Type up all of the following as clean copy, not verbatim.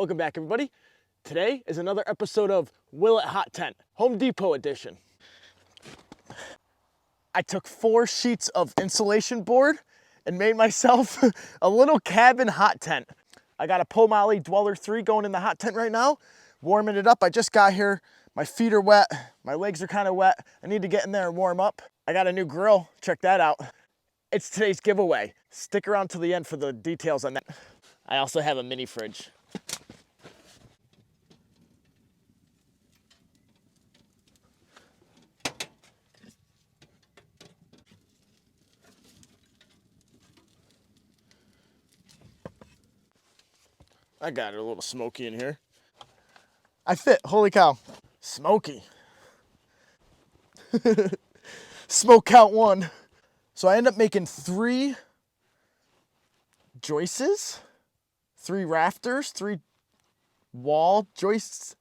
Welcome back, everybody. Today is another episode of wiLLitHotTent, Home Depot edition. I took 4 sheets of insulation board and made myself a little cabin hot tent. I got a Pomali Dweller 3 going in the hot tent right now, warming it up. I just got here. My feet are wet. My legs are kind of wet. I need to get in there and warm up. I got a new grill. Check that out. It's today's giveaway. Stick around till the end for the details on that. I also have a mini fridge. I got it a little smoky in here. I fit, holy cow. Smoky. Smoke count 1. So I end up making 3 joists, 3 rafters, 3 wall joists,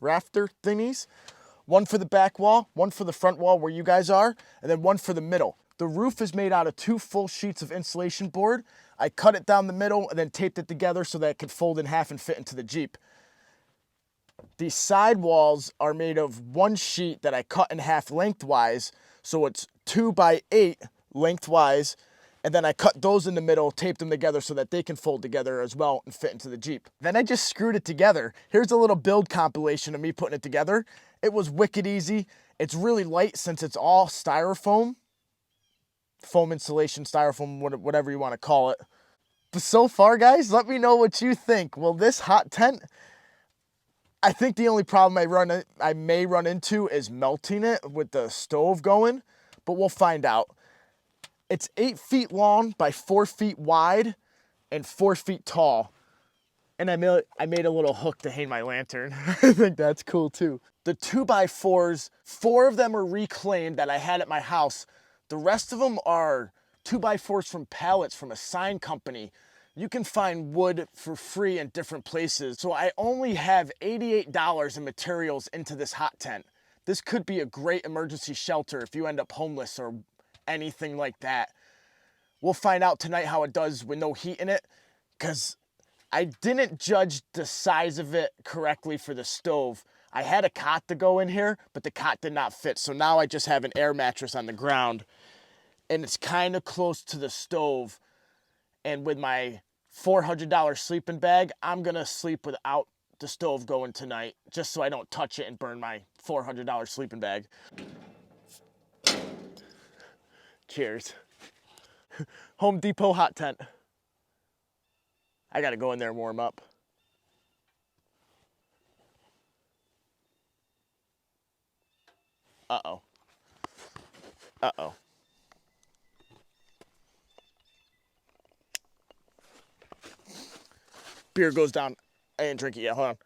rafter thingies. 1 for the back wall, 1 for the front wall where you guys are, and then 1 for the middle. The roof is made out of 2 full sheets of insulation board. I cut it down the middle and then taped it together so that it could fold in half and fit into the Jeep. The side walls are made of 1 sheet that I cut in half lengthwise, so it's 2 by 8 lengthwise, and then I cut those in the middle, taped them together so that they can fold together as well and fit into the Jeep. Then I just screwed it together. Here's a little build compilation of me putting it together. It was wicked easy. It's really light since it's all styrofoam. Foam insulation, styrofoam, whatever you want to call it. But so far, guys, let me know what you think. Will this hot tent, I think the only problem I may run into is melting it with the stove going, but we'll find out. It's 8 feet long by 4 feet wide and 4 feet tall. And I made a little hook to hang my lantern. I think that's cool too. The 2x4s, 4 of them are reclaimed that I had at my house. The rest of them are 2x4s from pallets from a sign company. You can find wood for free in different places. So I only have $88 in materials into this hot tent. This could be a great emergency shelter if you end up homeless or anything like that. We'll find out tonight how it does with no heat in it, because I didn't judge the size of it correctly for the stove. I had a cot to go in here, but the cot did not fit. So now I just have an air mattress on the ground, and it's kind of close to the stove. And with my $400 sleeping bag, I'm gonna sleep without the stove going tonight, just so I don't touch it and burn my $400 sleeping bag. Cheers. Home Depot hot tent. I gotta go in there and warm up. Uh-oh. Uh-oh. Beer goes down. I didn't drink it yet. Hold on.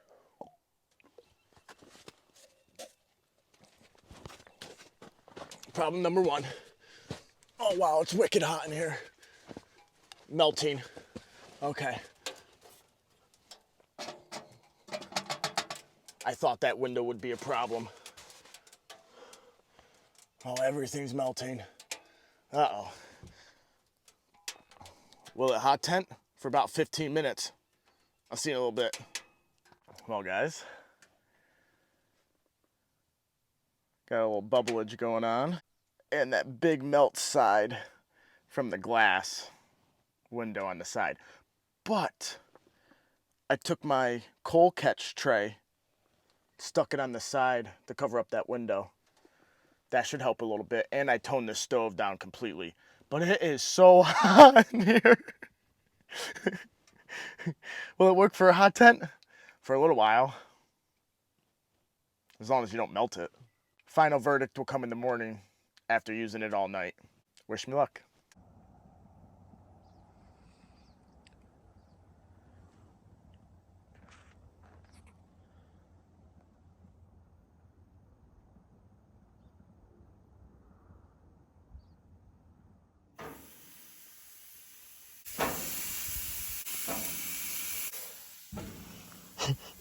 Problem number 1. Oh, wow, it's wicked hot in here. Melting. Okay. I thought that window would be a problem. Oh, everything's melting. Uh-oh. wiLLitHotTent for about 15 minutes. I'll see you in a little bit. Well, guys, got a little bubblage going on, and that big melt side from the glass window on the side. But I took my coal catch tray, stuck it on the side to cover up that window. That should help a little bit, and I toned the stove down completely. But it is so hot in here. Will it work for a hot tent? For a little while. As long as you don't melt it. Final verdict will come in the morning after using it all night. Wish me luck.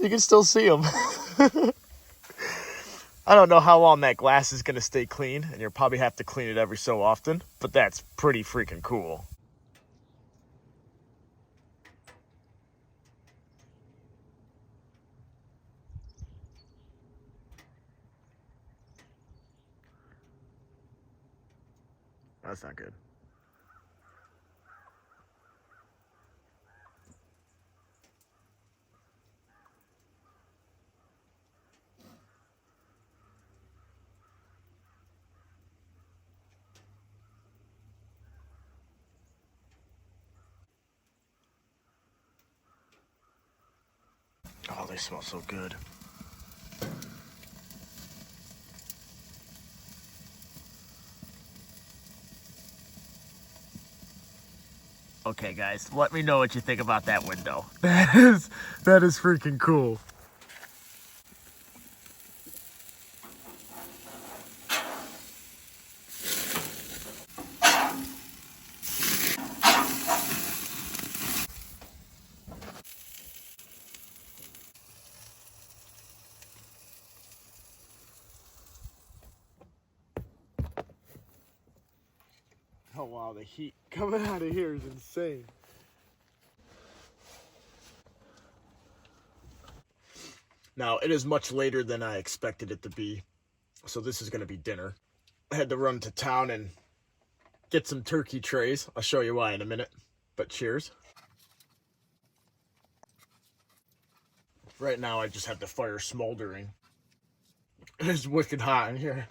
You can still see them. I don't know how long that glass is going to stay clean, and you'll probably have to clean it every so often, but that's pretty freaking cool. That's not good. Oh, they smell so good. Okay, guys, let me know what you think about that window. That is freaking cool. Oh wow, the heat coming out of here is insane. Now, it is much later than I expected it to be, so this is going to be dinner. I had to run to town and get some turkey trays. I'll show you why in a minute, but cheers. Right now, I just have the fire smoldering. It's wicked hot in here.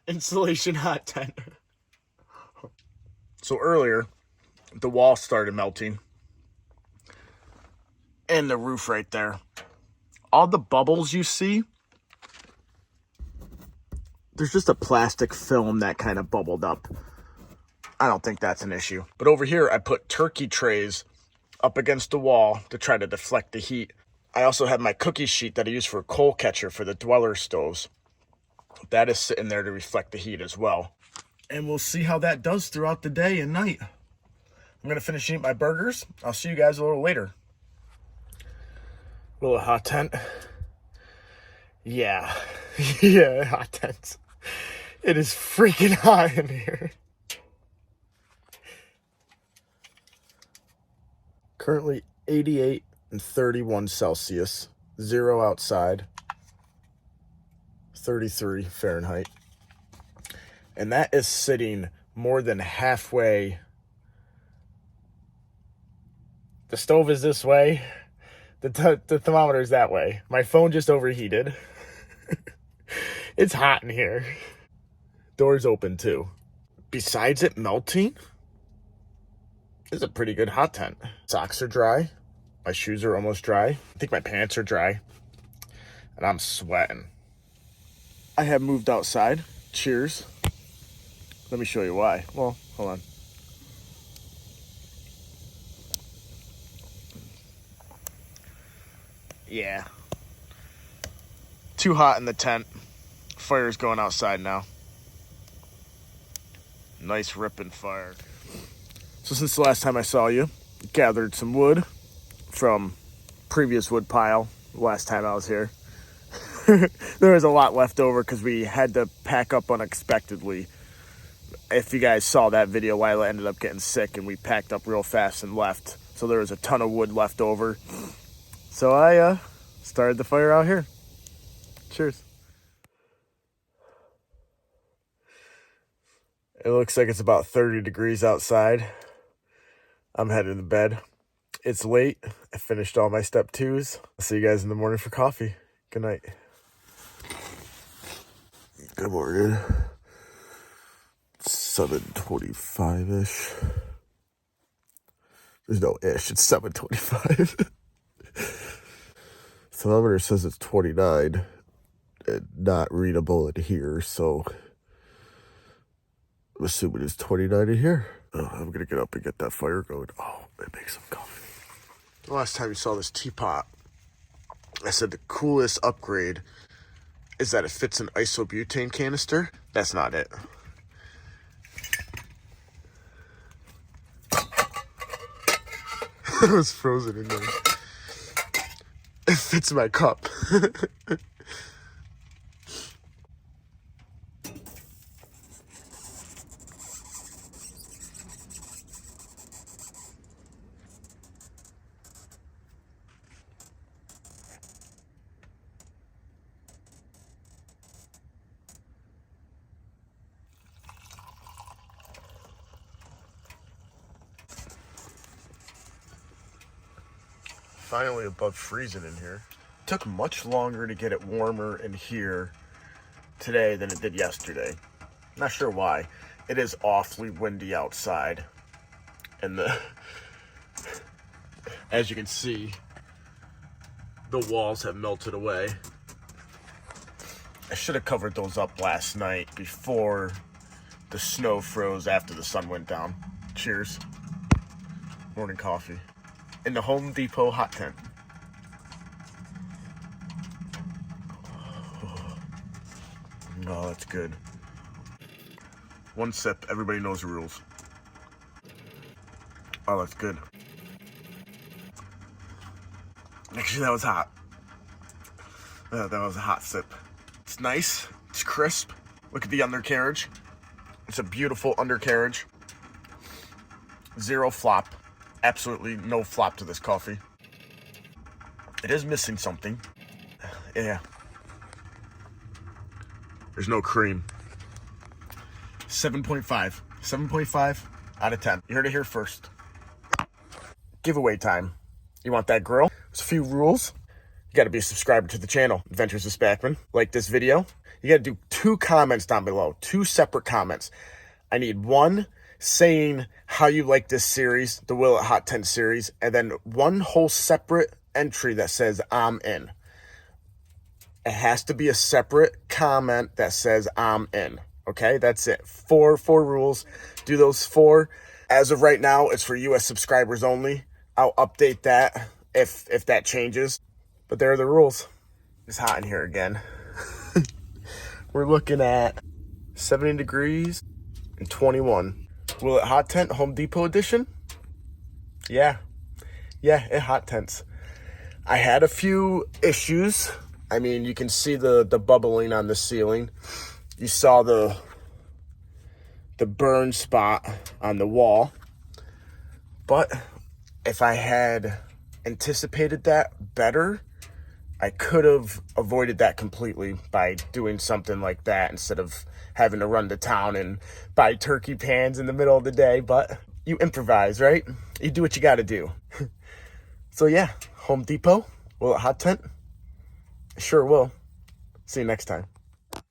Insulation hot tent. So earlier, the wall started melting. And the roof right there. All the bubbles you see, there's just a plastic film that kind of bubbled up. I don't think that's an issue. But over here, I put turkey trays up against the wall to try to deflect the heat. I also have my cookie sheet that I use for a coal catcher for the dweller stoves. That is sitting there to reflect the heat as well. And we'll see how that does throughout the day and night. I'm going to finish eating my burgers. I'll see you guys a little later. wiLLITHotTent. Yeah. Yeah, hot tents. It is freaking hot in here. Currently 88 and 31 Celsius. 0 outside. 33 Fahrenheit. And that is sitting more than halfway. The stove is this way. The thermometer is that way. My phone just overheated. It's hot in here. Doors open too. Besides it melting, it's a pretty good hot tent. Socks are dry. My shoes are almost dry. I think my pants are dry. And I'm sweating. I have moved outside. Cheers. Let me show you why. Well, hold on. Yeah. Too hot in the tent. Fire's going outside now. Nice ripping fire. So since the last time I saw you, gathered some wood from previous wood pile last time I was here. There was a lot left over because we had to pack up unexpectedly. If you guys saw that video, wiLLIT ended up getting sick and we packed up real fast and left. So there was a ton of wood left over. So I started the fire out here. Cheers. It looks like it's about 30 degrees outside. I'm heading to bed. It's late. I finished all my step 2s. I'll see you guys in the morning for coffee. Good night. Good morning. 7:25-ish. There's no ish. It's 7:25. Thermometer says it's 29. Not readable in here, so I'm assuming it's 29 in here. Oh, I'm gonna get up and get that fire going. Oh, and make some coffee. The last time you saw this teapot, I said the coolest upgrade is that it fits an isobutane canister. That's not it. It was frozen in there. It fits my cup. Finally above freezing in here. Took much longer to get it warmer in here today than it did yesterday. Not sure why. It is awfully windy outside. And as you can see, the walls have melted away. I should have covered those up last night before the snow froze after the sun went down. Cheers. Morning coffee. In the Home Depot hot tent. Oh, that's good. One sip, everybody knows the rules. Oh, that's good. Actually, that was hot. That was a hot sip. It's nice, it's crisp. Look at the undercarriage. It's a beautiful undercarriage. Zero flop. Absolutely no flop to this coffee. It is missing something. Yeah. There's no cream. 7.5. 7.5 out of 10. You heard it here first. Giveaway time. You want that grill? There's a few rules. You got to be a subscriber to the channel, Adventures of Spackman. Like this video. You got to do 2 comments down below. 2 separate comments. I need 1 saying how you like this series, the wiLLitHotTent series, and then 1 whole separate entry that says I'm in. It has to be a separate comment that says I'm in. Okay, that's it. 4 rules. Do those 4. As of right now, it's for US subscribers only. I'll update that if that changes. But there are the rules. It's hot in here again. We're looking at 70 degrees and 21. wiLLitHotTent Home Depot edition? Yeah, it hot tents. I had a few issues. I mean, you can see the bubbling on the ceiling. You saw the burn spot on the wall. But if I had anticipated that better, I could have avoided that completely by doing something like that instead of having to run to town and buy turkey pans in the middle of the day. But you improvise, right? You do what you got to do. So yeah, Home Depot, wiLLitHotTent. Sure will. See you next time.